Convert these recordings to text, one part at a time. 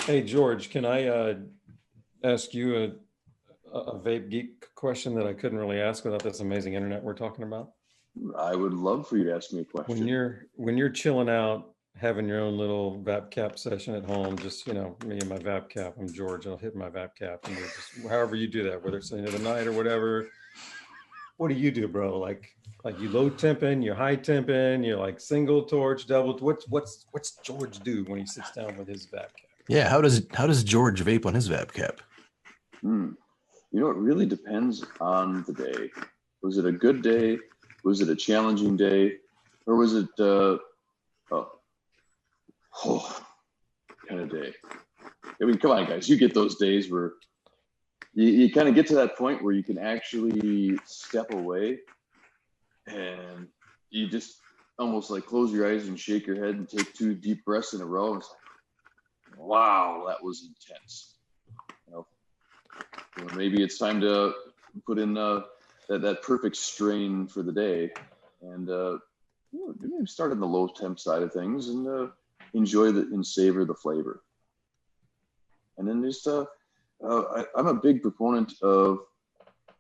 Hey, George, can I ask you a vape geek question that I couldn't really ask without this amazing internet we're talking about? I would love for you to ask me a When question. you're chilling out, having your own little vap cap session at home, just me and my vap cap. I'm George. I'll hit my vap cap, and just however you do that, whether it's the end of the night or whatever. What do you do, bro? Like you low temping, you're high temping, you're like single torch, double. What's George do when he sits down with his vap cap? Yeah, how does George vape on his vap cap? You know, it really depends on the day. Was it a good day? Was it a challenging day? Or was it kind of day? I mean, come on, guys. You get those days where you kind of get to that point where you can actually step away and you just almost like close your eyes and shake your head and take 2 deep breaths in a row. And it's like, wow, that was intense. Maybe it's time to put in that perfect strain for the day, and maybe start on the low temp side of things and enjoy and savor the flavor. And then just I'm a big proponent of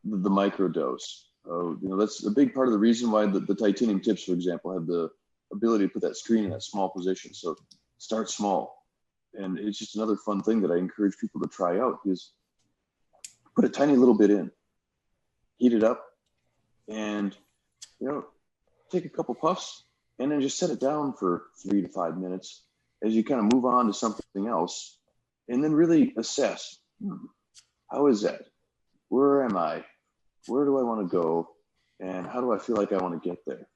the micro dose. That's a big part of the reason why the titanium tips, for example, have the ability to put that screen in that small position. So start small, and it's just another fun thing that I encourage people to try out is put a tiny little bit in, heat it up, and take a couple puffs, and then just set it down for 3 to 5 minutes as you kind of move on to something else, and then really assess, how is that? Where am I? Where do I want to go? And how do I feel like I want to get there?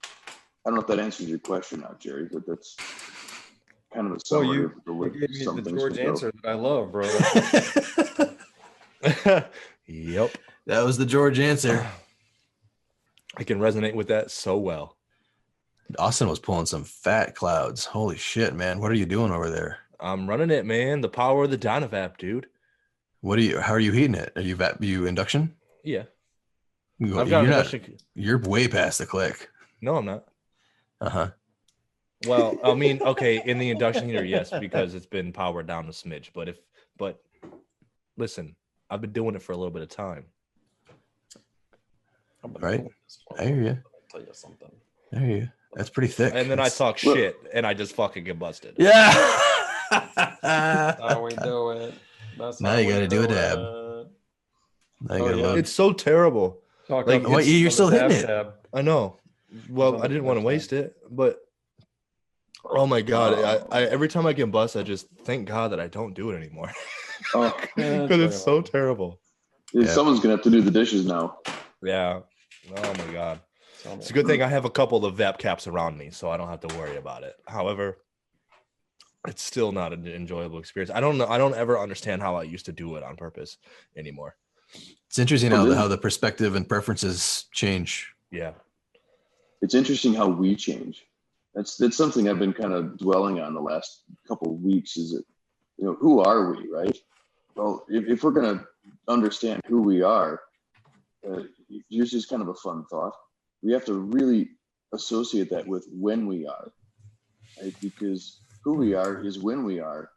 I don't know if that answers your question now, Jerry, but that's kind of a summary of the way you gave me some the things George can go. answer that I love, bro. Yep. That was the George answer. I can resonate with that so well. Austyn was pulling some fat clouds. Holy shit, man. What are you doing over there? I'm running it, man. The power of the Dynavap, dude. How are you heating it? Are you induction? Yeah. I've got induction. You're way past the click. No, I'm not. Uh-huh. Well, I mean, okay, in the induction heater, yes, because it's been powered down a smidge. But listen, I've been doing it for a little bit of time. Right. I hear you. Tell you something. I hear you. That's pretty thick. And then I talk shit and I just fucking get busted. Yeah. That's how we do it. Now you got to do a dab. Now you gotta load. It's so terrible. You're still hitting it. Tab. I know. Well, I didn't want to waste it, but oh my god! I every time I get bust, I just thank God that I don't do it anymore. Because it's so terrible. Someone's gonna have to do the dishes now. Yeah. Oh my god. It's a good thing I have a couple of Vap caps around me, so I don't have to worry about it. However, it's still not an enjoyable experience. I don't know. I don't ever understand how I used to do it on purpose anymore. It's interesting how the perspective and preferences change. Yeah. It's interesting how we change. That's something I've been kind of dwelling on the last couple of weeks. Is it, who are we, right? Well, if we're going to understand who we are, here's just kind of a fun thought. We have to really associate that with when we are, right? Because who we are is when we are.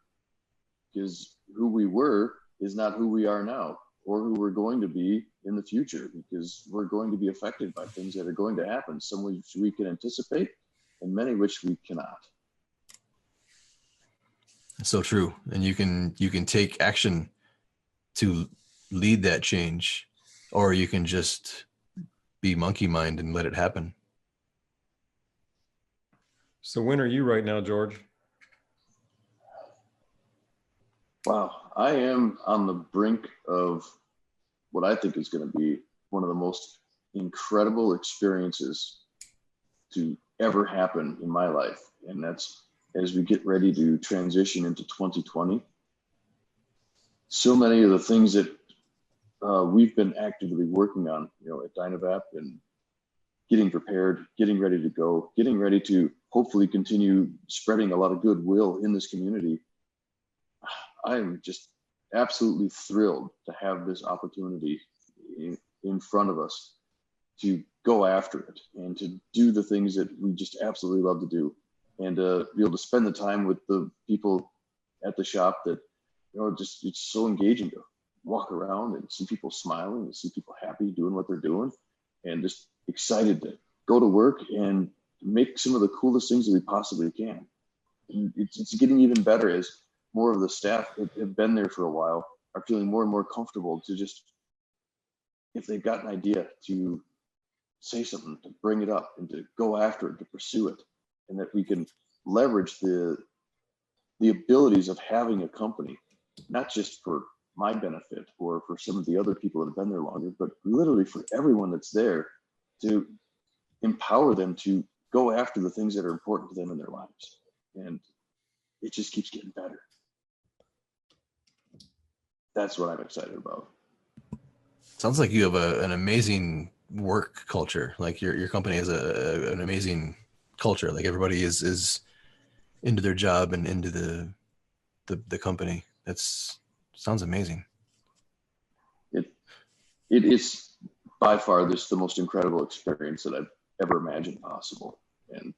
Because who we were is not who we are now, or who we're going to be in the future, because we're going to be affected by things that are going to happen, some which we can anticipate and many which we cannot. So true. And you can take action to lead that change, or you can just be monkey mind and let it happen. So when are you right now, George? Wow, I am on the brink of what I think is going to be one of the most incredible experiences to ever happen in my life. And that's as we get ready to transition into 2020. So many of the things that we've been actively working on, at Dynavap, and getting prepared, getting ready to go, getting ready to hopefully continue spreading a lot of goodwill in this community. I'm just absolutely thrilled to have this opportunity in front of us to go after it and to do the things that we just absolutely love to do. and be able to spend the time with the people at the shop that, just, it's so engaging to walk around and see people smiling and see people happy doing what they're doing, and just excited to go to work and make some of the coolest things that we possibly can. And it's getting even better as more of the staff that have been there for a while are feeling more and more comfortable to just, if they've got an idea, to say something, to bring it up and to go after it, to pursue it. And that we can leverage the abilities of having a company, not just for my benefit or for some of the other people that have been there longer, but literally for everyone that's there, to empower them to go after the things that are important to them in their lives. And it just keeps getting better. That's what I'm excited about. Sounds like you have an amazing work culture. Like your company has an amazing culture. Like everybody is into their job and into the company. Sounds amazing. It is by far the most incredible experience that I've ever imagined possible. And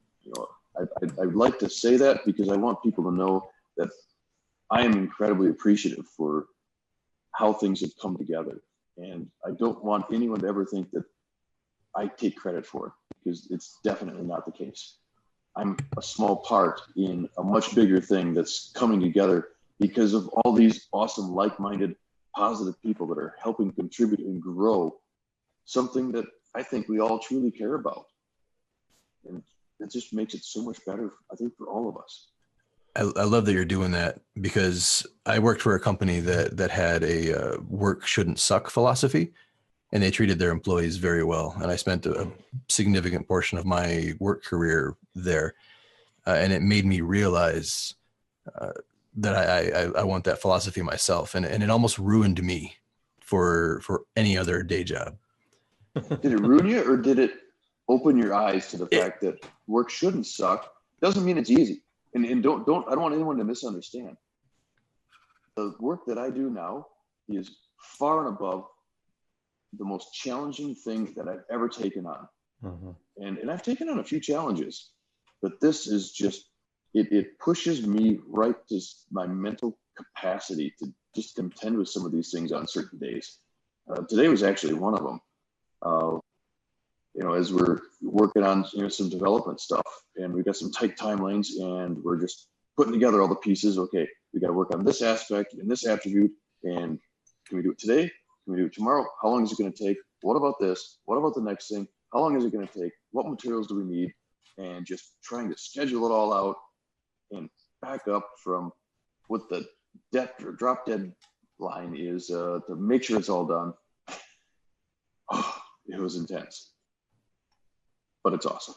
I'd like to say that because I want people to know that I am incredibly appreciative for how things have come together. And I don't want anyone to ever think that I take credit for it, because it's definitely not the case. I'm a small part in a much bigger thing that's coming together because of all these awesome, like-minded, positive people that are helping contribute and grow something that I think we all truly care about. And it just makes it so much better, I think, for all of us. I love that you're doing that, because I worked for a company that had a work shouldn't suck philosophy, and they treated their employees very well. And I spent a significant portion of my work career there. And it made me realize that I want that philosophy myself. And it almost ruined me for any other day job. Did it ruin you, or did it open your eyes to the fact that work shouldn't suck? Doesn't mean it's easy. And I don't want anyone to misunderstand. The work that I do now is far and above the most challenging thing that I've ever taken on. Mm-hmm. And I've taken on a few challenges, but this is just, it pushes me right to my mental capacity to just contend with some of these things on certain days. Today was actually one of them. As we're working on some development stuff, and we've got some tight timelines, and we're just putting together all the pieces. Okay, we got to work on this aspect and this attribute, and can we do it today? Can we do it tomorrow? How long is it going to take? What about this? What about the next thing? How long is it going to take? What materials do we need? And just trying to schedule it all out and back up from what the drop dead line is to make sure it's all done. Oh, it was intense, but it's awesome.